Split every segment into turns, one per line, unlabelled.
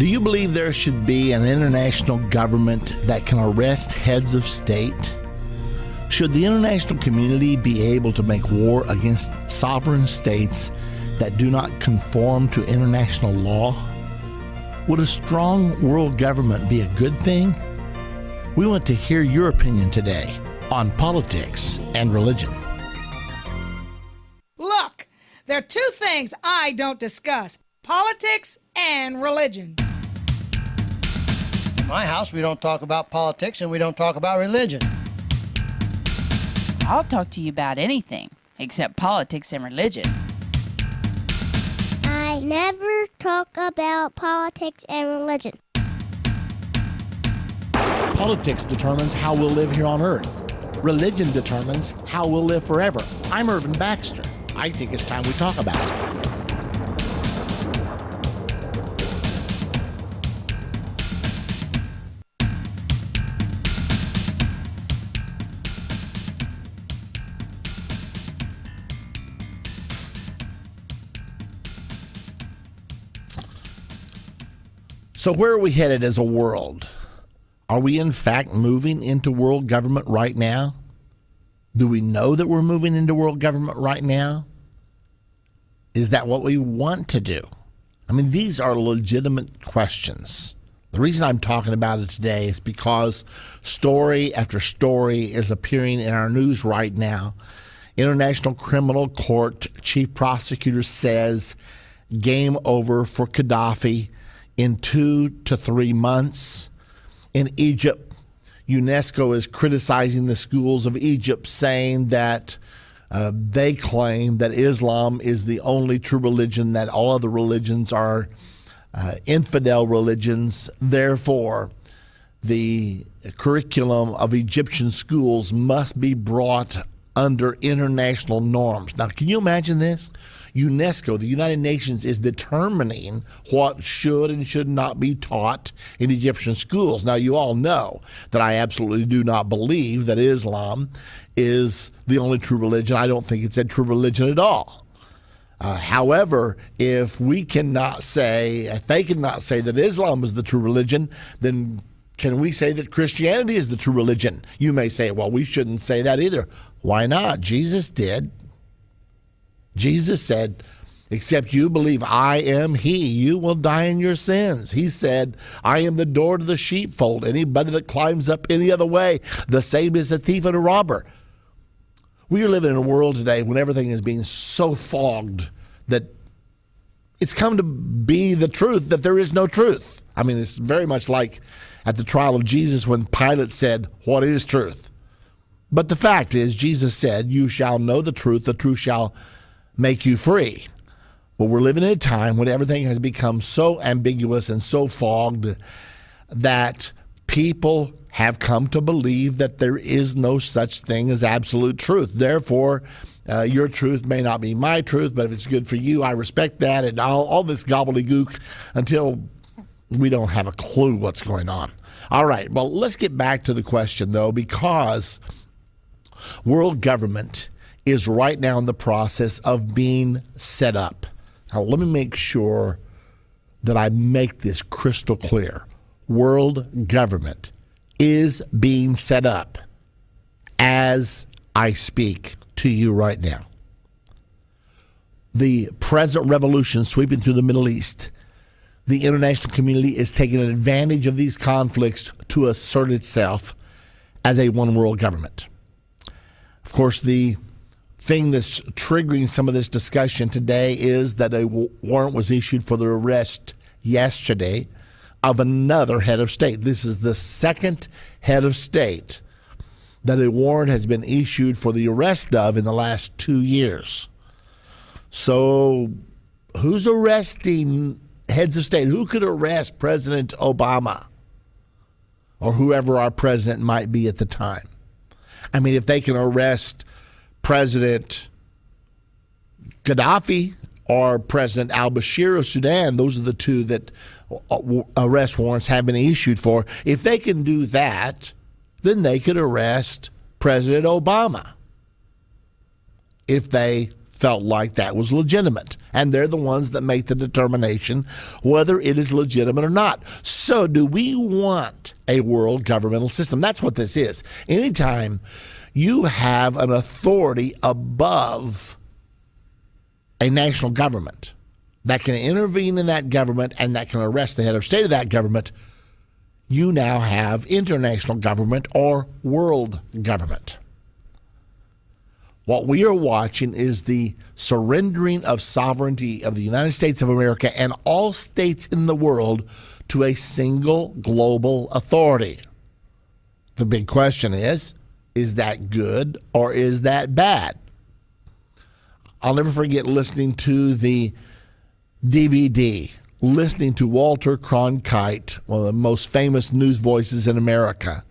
Do you believe there should be an international government that can arrest heads of state? Should the international community be able to make war against sovereign states that do not conform to international law? Would a strong world government be a good thing? We want to hear your opinion today on politics and religion.
Look, there are two things I don't discuss: politics and religion.
In my house, we don't talk about politics and we don't talk about religion.
I'll talk to you about anything except politics and religion.
I never talk about politics and religion.
Politics determines how we'll live here on earth. Religion determines how we'll live forever. I'm Irvin Baxter. I think it's time we talk about it. So where are we headed as a world? Are we in fact moving into world government right now? Do we know that we're moving into world government right now? Is that what we want to do? I mean, these are legitimate questions. The reason I'm talking about it today is because story after story is appearing in our news right now. International Criminal Court Chief Prosecutor says game over for Gaddafi in 2 to 3 months. In Egypt, UNESCO is criticizing the schools of Egypt, saying that they claim that Islam is the only true religion, that all other religions are infidel religions. Therefore, the curriculum of Egyptian schools must be brought under international norms. Now, can you imagine this? UNESCO, the United Nations, is determining what should and should not be taught in Egyptian schools. Now, you all know that I absolutely do not believe that Islam is the only true religion. I don't think it's a true religion at all. However, if they cannot say that Islam is the true religion, then can we say that Christianity is the true religion? You may say, well, we shouldn't say that either. Why not? Jesus did. Jesus said, except you believe I am he, you will die in your sins. He said, I am the door to the sheepfold. Anybody that climbs up any other way, the same is a thief and a robber. We are living in a world today when everything is being so fogged that it's come to be the truth that there is no truth. I mean, it's very much like at the trial of Jesus when Pilate said, what is truth? But the fact is, Jesus said, you shall know the truth shall make you free. But we're living in a time when everything has become so ambiguous and so fogged that people have come to believe that there is no such thing as absolute truth. Therefore, your truth may not be my truth, but if it's good for you, I respect that, and all this gobbledygook until we don't have a clue what's going on. All right, well, let's get back to the question, though, because world government is right now in the process of being set up. Now, let me make sure that I make this crystal clear. World government is being set up as I speak to you right now. The present revolution sweeping through the Middle East, the international community is taking advantage of these conflicts to assert itself as a one world government. Of course, the thing that's triggering some of this discussion today is that a warrant was issued for the arrest yesterday of another head of state. This is the second head of state that a warrant has been issued for the arrest of in the last 2 years. So who's arresting heads of state? Who could arrest President Obama or whoever our president might be at the time? I mean, if they can arrest President Gaddafi or President al-Bashir of Sudan, those are the two that arrest warrants have been issued for. If they can do that, then they could arrest President Obama if they felt like that was legitimate. And they're the ones that make the determination whether it is legitimate or not. So do we want a world governmental system? That's what this is. Anytime you have an authority above a national government that can intervene in that government and that can arrest the head of state of that government, you now have international government or world government. What we are watching is the surrendering of sovereignty of the United States of America and all states in the world to a single global authority. The big question is that good or is that bad? I'll never forget listening to the DVD, listening to Walter Cronkite, one of the most famous news voices in America.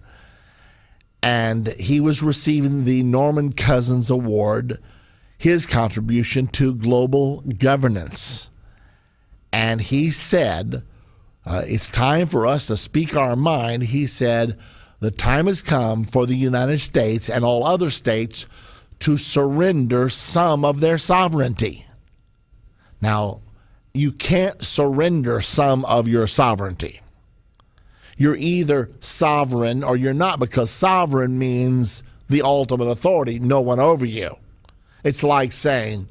And he was receiving the Norman Cousins Award, his contribution to global governance. And he said, it's time for us to speak our mind. He said, the time has come for the United States and all other states to surrender some of their sovereignty. Now, you can't surrender some of your sovereignty. You're either sovereign or you're not, because sovereign means the ultimate authority, no one over you. It's like saying,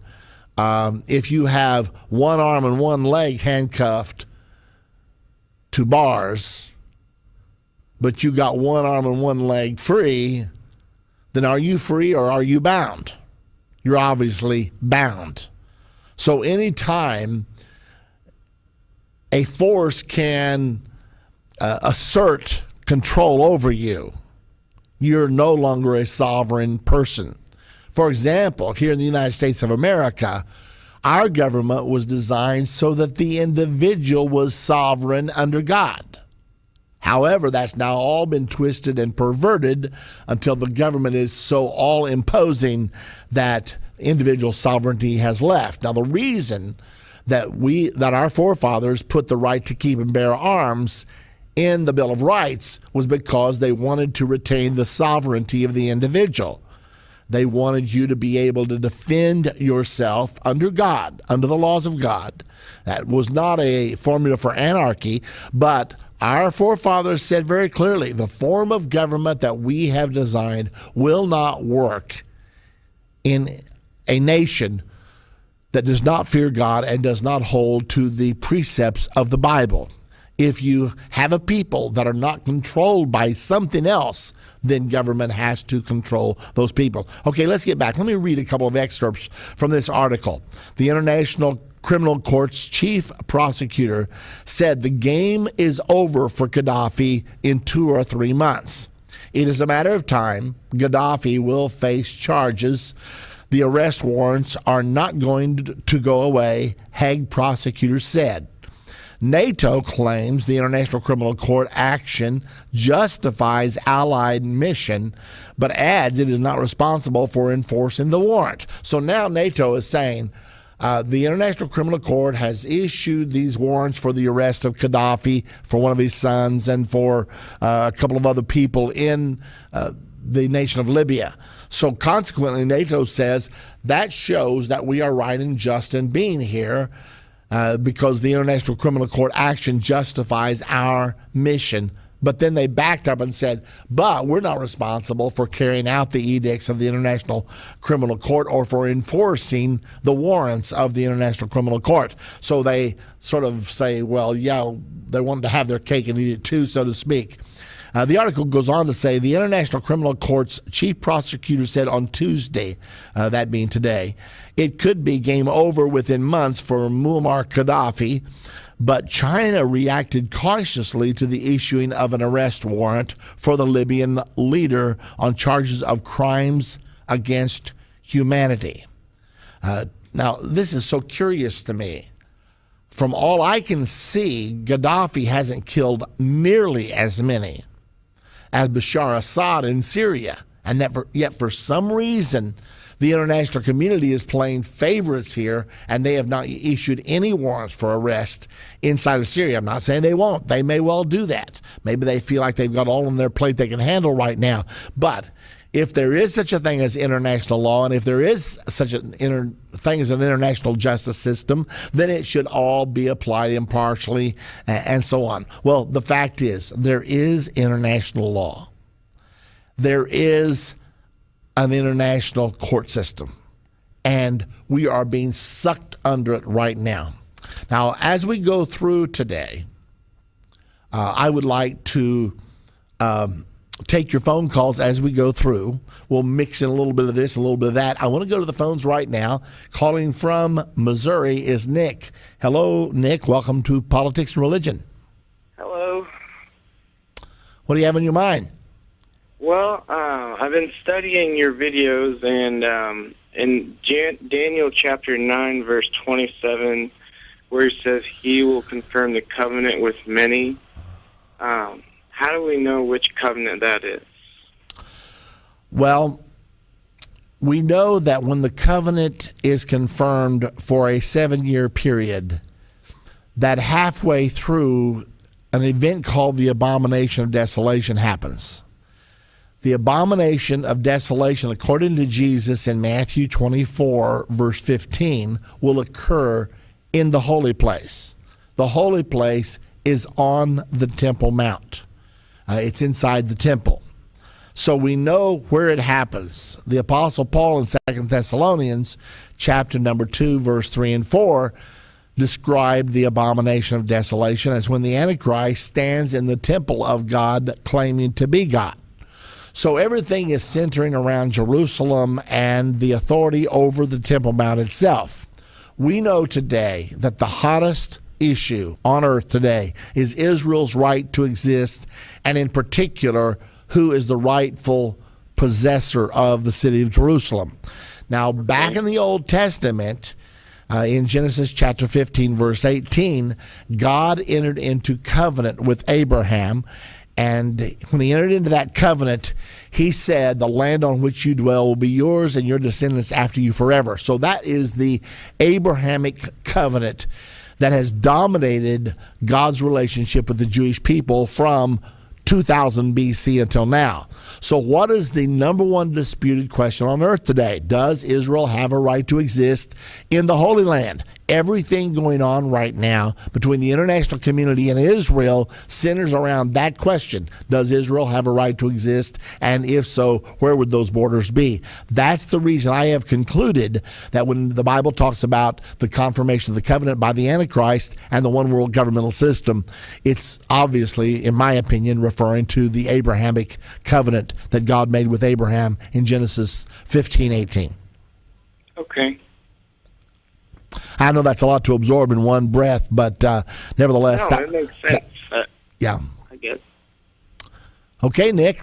if you have one arm and one leg handcuffed to bars, but you got one arm and one leg free, then are you free or are you bound? You're obviously bound. So anytime a force can assert control over you, you're no longer a sovereign person. For example, here in the United States of America, our government was designed so that the individual was sovereign under God. However, that's now all been twisted and perverted until the government is so all-imposing that individual sovereignty has left. Now, the reason that our forefathers put the right to keep and bear arms in the Bill of Rights was because they wanted to retain the sovereignty of the individual. They wanted you to be able to defend yourself under God, under the laws of God. That was not a formula for anarchy, but our forefathers said very clearly, the form of government that we have designed will not work in a nation that does not fear God and does not hold to the precepts of the Bible. If you have a people that are not controlled by something else, then government has to control those people. Okay, let's get back. Let me read a couple of excerpts from this article. The International Criminal Court's chief prosecutor said the game is over for Gaddafi in 2 or 3 months. It is a matter of time. Gaddafi will face charges. The arrest warrants are not going to go away, Hague prosecutors said. NATO claims the International Criminal Court action justifies Allied mission, but adds it is not responsible for enforcing the warrant. So now NATO is saying the International Criminal Court has issued these warrants for the arrest of Gaddafi, for one of his sons, and for a couple of other people in the nation of Libya. So consequently, NATO says that shows that we are right and just in being here, because the International Criminal Court action justifies our mission. But then they backed up and said, but we're not responsible for carrying out the edicts of the International Criminal Court or for enforcing the warrants of the International Criminal Court. So they sort of say, well, yeah, they wanted to have their cake and eat it too, so to speak. The article goes on to say the International Criminal Court's chief prosecutor said on Tuesday, that being today, it could be game over within months for Muammar Gaddafi, but China reacted cautiously to the issuing of an arrest warrant for the Libyan leader on charges of crimes against humanity. Now, this is so curious to me. From all I can see, Gaddafi hasn't killed nearly as many as Bashar Assad in Syria, and yet for some reason the international community is playing favorites here, and they have not issued any warrants for arrest inside of Syria. I'm not saying they won't. They may well do that. Maybe they feel like they've got all on their plate they can handle right now. But if there is such a thing as international law, and if there is such a thing as an international justice system, then it should all be applied impartially and so on. Well, the fact is, there is international law. There is an international court system, and we are being sucked under it right now. Now, as we go through today, I would like to take your phone calls as we go through. We'll mix in a little bit of this, a little bit of that. I want to go to the phones right now. Calling from Missouri is Nick. Hello, Nick. Welcome to Politics and Religion.
Hello.
What do you have in your mind?
Well, I've been studying your videos, and in Daniel chapter 9, verse 27, where it says, he will confirm the covenant with many. How do we know which covenant that is?
Well, we know that when the covenant is confirmed for a 7-year period, that halfway through, an event called the abomination of desolation happens. The abomination of desolation, according to Jesus in Matthew 24, verse 15, will occur in the holy place. The holy place is on the Temple Mount. It's inside the temple. So we know where it happens. The Apostle Paul in 2 Thessalonians chapter number 2, verse 3 and 4 described the abomination of desolation as when the Antichrist stands in the temple of God claiming to be God. So everything is centering around Jerusalem and the authority over the Temple Mount itself. We know today that the hottest issue on earth today is Israel's right to exist, and in particular, who is the rightful possessor of the city of Jerusalem. Now, back in the Old Testament, in Genesis chapter 15, verse 18, God entered into covenant with Abraham, and when he entered into that covenant, he said, the land on which you dwell will be yours and your descendants after you forever. So that is the Abrahamic covenant that has dominated God's relationship with the Jewish people from 2000 BC until now. So what is the number one disputed question on earth today? Does Israel have a right to exist in the Holy Land? Everything going on right now between the international community and Israel centers around that question. Does Israel have a right to exist? And if so, where would those borders be? That's the reason I have concluded that when the Bible talks about the confirmation of the covenant by the Antichrist and the one world governmental system, it's obviously, in my opinion, referring to the Abrahamic covenant that God made with Abraham in Genesis 15:18.
Okay.
I know that's a lot to absorb in one breath, but nevertheless.
No, it makes sense.
Yeah.
I guess.
Okay, Nick.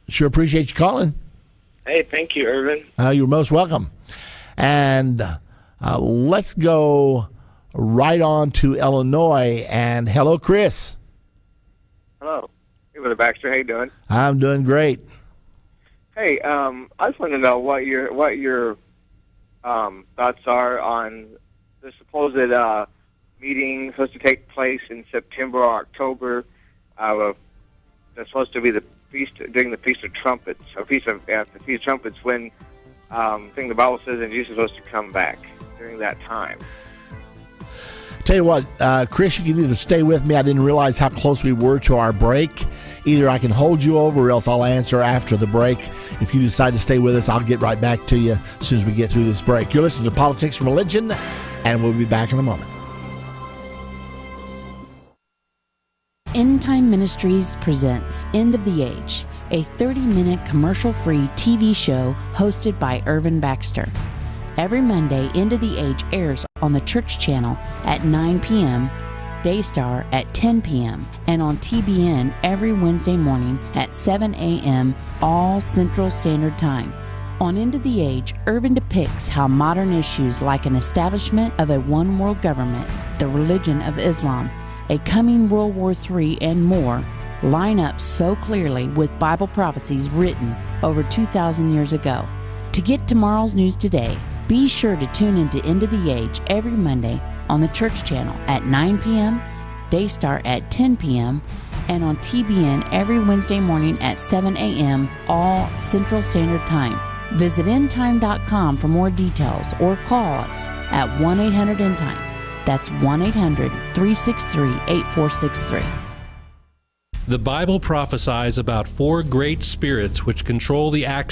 Sure appreciate you calling.
Hey, thank you, Irvin.
You're most welcome. And let's go right on to Illinois. And hello, Chris.
Hello. Irvin Baxter. How you doing?
I'm doing great.
Hey, I just want to know what your thoughts are on the supposed meeting supposed to take place in September or October. That's supposed to be the feast during the Feast of Trumpets, or the Feast of Trumpets, when the Bible says that Jesus is supposed to come back during that time.
Tell you what, Chris, you can either stay with me. I didn't realize how close we were to our break. Either I can hold you over or else I'll answer after the break. If you decide to stay with us, I'll get right back to you as soon as we get through this break. You're listening to Politics and Religion, and we'll be back in a moment.
Endtime Ministries presents End of the Age, a 30-minute commercial-free TV show hosted by Irvin Baxter. Every Monday, End of the Age airs on the Church Channel at 9 p.m., Daystar at 10 p.m., and on TBN every Wednesday morning at 7 a.m., all Central Standard Time. On End of the Age, Irvin depicts how modern issues like an establishment of a one-world government, the religion of Islam, a coming World War III, and more line up so clearly with Bible prophecies written over 2,000 years ago. To get tomorrow's news today, be sure to tune into End of the Age every Monday on the Church Channel at 9 p.m., Daystar at 10 p.m., and on TBN every Wednesday morning at 7 a.m., all Central Standard Time. Visit endtime.com for more details or call us at 1-800-ENDTIME. That's 1-800-363-8463.
The Bible prophesies about 4 great spirits which control the action